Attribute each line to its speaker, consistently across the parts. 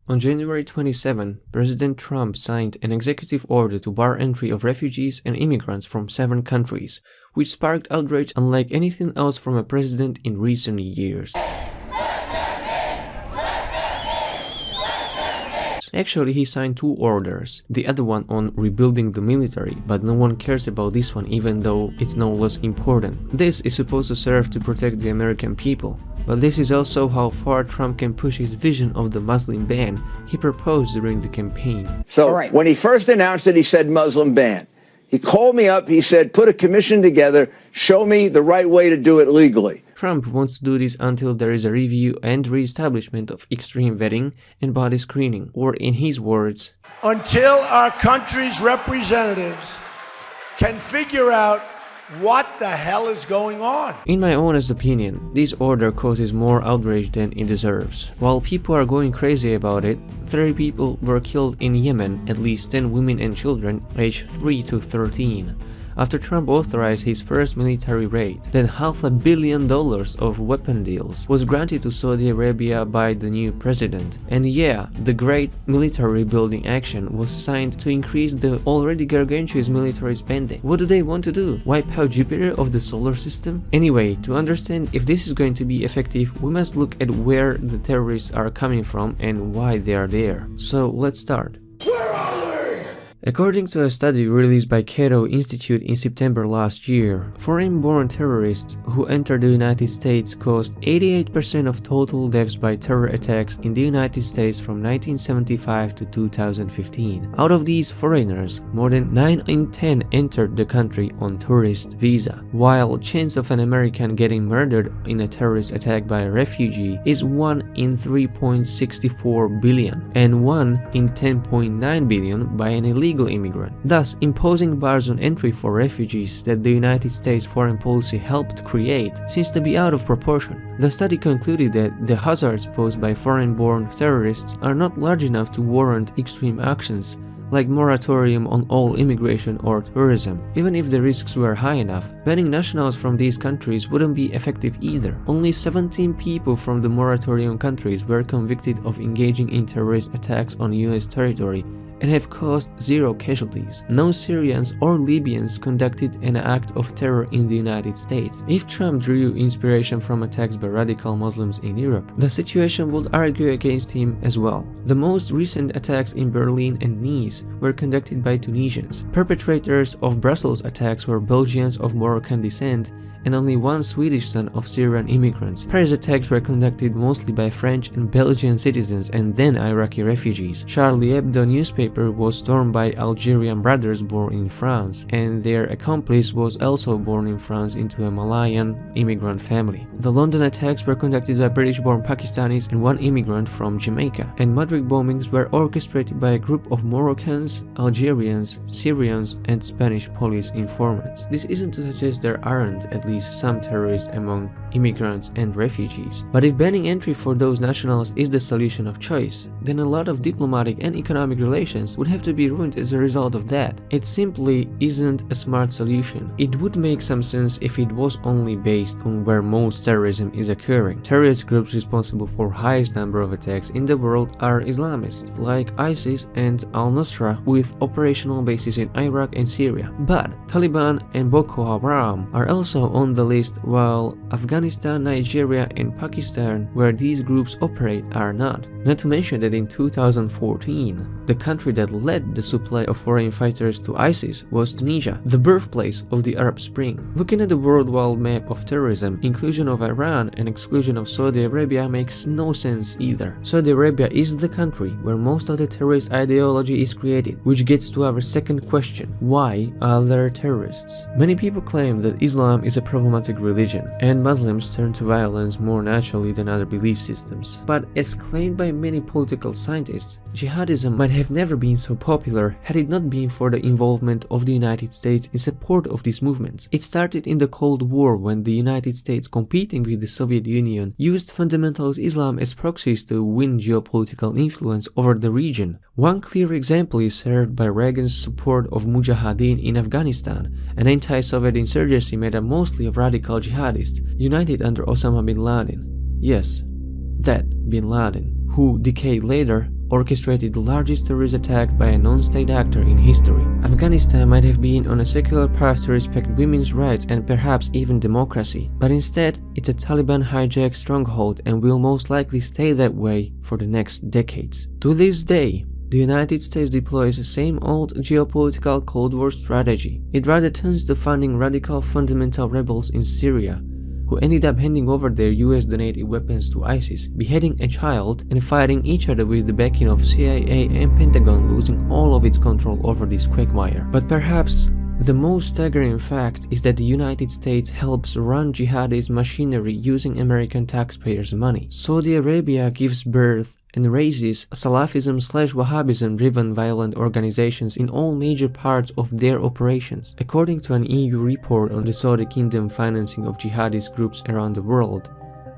Speaker 1: On January 27, President Trump signed an executive order to bar entry of refugees and immigrants from 7 countries, which sparked outrage unlike anything else from a president in recent years. Actually, he signed 2 orders, the other one on rebuilding the military, but no one cares about this one even though it's no less important. This is supposed to serve to protect the American people. But this is also how far Trump can push his vision of the Muslim ban he proposed during the campaign.
Speaker 2: So when he first announced it, he said Muslim ban. He called me up, he said, put a commission together, show me the right way to do it legally.
Speaker 1: Trump wants to do this until there is a review and re-establishment of extreme vetting and body screening, or in his words,
Speaker 3: until our country's representatives can figure out what the hell is going on.
Speaker 1: In my honest opinion, this order causes more outrage than it deserves. While people are going crazy about it, 30 people were killed in Yemen, at least 10 women and children aged 3 to 13. After Trump authorized his first military raid, then $500 million of weapon deals was granted to Saudi Arabia by the new president. And yeah, the great military building action was signed to increase the already gargantuous military spending. What do they want to do? Wipe out Jupiter of the solar system? Anyway, to understand if this is going to be effective, we must look at where the terrorists are coming from and why they are there. So let's start. According to a study released by Cato Institute in September last year, foreign-born terrorists who entered the United States caused 88% of total deaths by terror attacks in the United States from 1975 to 2015. Out of these foreigners, more than 9 in 10 entered the country on tourist visa, while chance of an American getting murdered in a terrorist attack by a refugee is 1 in 3.64 billion and 1 in 10.9 billion by an illegal immigrant, thus imposing bars on entry for refugees that the United States foreign policy helped create seems to be out of proportion. The study concluded that the hazards posed by foreign-born terrorists are not large enough to warrant extreme actions like moratorium on all immigration or tourism. Even if the risks were high enough, banning nationals from these countries wouldn't be effective either. Only 17 people from the moratorium countries were convicted of engaging in terrorist attacks on US territory and have caused 0 casualties. No Syrians or Libyans conducted an act of terror in the United States. If Trump drew inspiration from attacks by radical Muslims in Europe, the situation would argue against him as well. The most recent attacks in Berlin and Nice were conducted by Tunisians. Perpetrators of Brussels attacks were Belgians of Moroccan descent and only 1 Swedish son of Syrian immigrants. Paris attacks were conducted mostly by French and Belgian citizens and then Iraqi refugees. Charlie Hebdo newspaper was stormed by Algerian brothers born in France, and their accomplice was also born in France into a Malayan immigrant family. The London attacks were conducted by British-born Pakistanis and 1 immigrant from Jamaica, and Madrid bombings were orchestrated by a group of Moroccans, Algerians, Syrians, and Spanish police informants. This isn't to suggest there aren't at least some terrorists among immigrants and refugees. But if banning entry for those nationals is the solution of choice, then a lot of diplomatic and economic relations would have to be ruined as a result of that. It simply isn't a smart solution. It would make some sense if it was only based on where most terrorism is occurring. Terrorist groups responsible for highest number of attacks in the world are Islamists, like ISIS and Al-Nusra, with operational bases in Iraq and Syria. But Taliban and Boko Haram are also on the list, while Afghanistan, Nigeria, and Pakistan, where these groups operate, are not. Not to mention that in 2014, the country that led the supply of foreign fighters to ISIS was Tunisia, the birthplace of the Arab Spring. Looking at the worldwide map of terrorism, inclusion of Iran and exclusion of Saudi Arabia makes no sense either. Saudi Arabia is the country where most of the terrorist ideology is created, which gets to our second question: why are there terrorists? Many people claim that Islam is a problematic religion, and Muslims turn to violence more naturally than other belief systems. But as claimed by many political scientists, jihadism might have never been so popular had it not been for the involvement of the United States in support of these movements. It started in the Cold War, when the United States, competing with the Soviet Union, used fundamentalist Islam as proxies to win geopolitical influence over the region. One clear example is served by Reagan's support of Mujahideen in Afghanistan, an anti-Soviet insurgency made up mostly of radical jihadists, united under Osama bin Laden. Yes, that bin Laden, who decade later orchestrated the largest terrorist attack by a non-state actor in history. Afghanistan might have been on a secular path to respect women's rights and perhaps even democracy, but instead it's a Taliban-hijacked stronghold and will most likely stay that way for the next decades. To this day, the United States deploys the same old geopolitical Cold War strategy. It rather turns to funding radical fundamental rebels in Syria, who ended up handing over their US-donated weapons to ISIS, beheading a child, and fighting each other with the backing of CIA and Pentagon, losing all of its control over this quagmire. But perhaps the most staggering fact is that the United States helps run jihadist machinery using American taxpayers' money. Saudi Arabia gives birth and raises Salafism/Wahhabism-driven violent organizations in all major parts of their operations. According to an EU report on the Saudi Kingdom financing of jihadist groups around the world,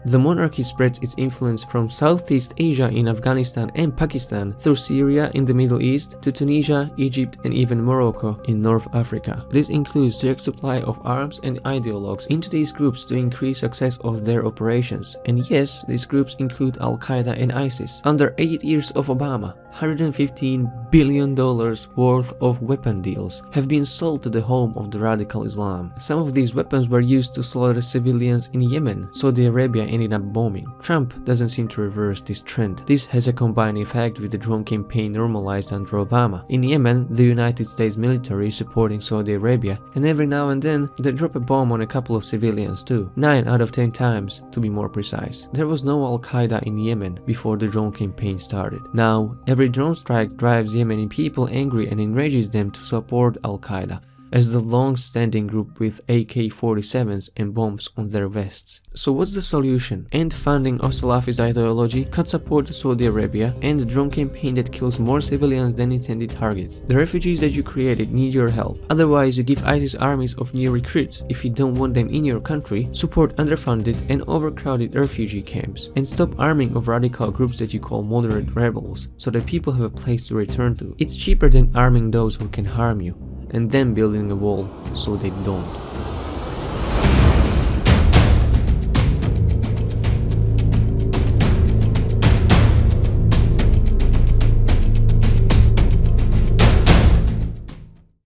Speaker 1: the monarchy spreads its influence from Southeast Asia in Afghanistan and Pakistan through Syria in the Middle East to Tunisia, Egypt, and even Morocco in North Africa. This includes direct supply of arms and ideologues into these groups to increase success of their operations. And yes, these groups include Al-Qaeda and ISIS. Under 8 years of Obama, $115 billion worth of weapon deals have been sold to the home of the radical Islam. Some of these weapons were used to slaughter civilians in Yemen. Saudi Arabia ended up bombing. Trump doesn't seem to reverse this trend. This has a combined effect with the drone campaign normalized under Obama. In Yemen, the United States military is supporting Saudi Arabia, and every now and then they drop a bomb on a couple of civilians too. 9 out of 10 times, to be more precise. There was no Al-Qaeda in Yemen before the drone campaign started. Now, every drone strike drives Yemeni people angry and enrages them to support Al-Qaeda as the long-standing group with AK-47s and bombs on their vests. So what's the solution? End funding of Salafist ideology, cut support to Saudi Arabia, and the drone campaign that kills more civilians than intended targets. The refugees that you created need your help. Otherwise, you give ISIS armies of new recruits. If you don't want them in your country, support underfunded and overcrowded refugee camps, and stop arming of radical groups that you call moderate rebels, so that people have a place to return to. It's cheaper than arming those who can harm you, and then building a wall so they don't.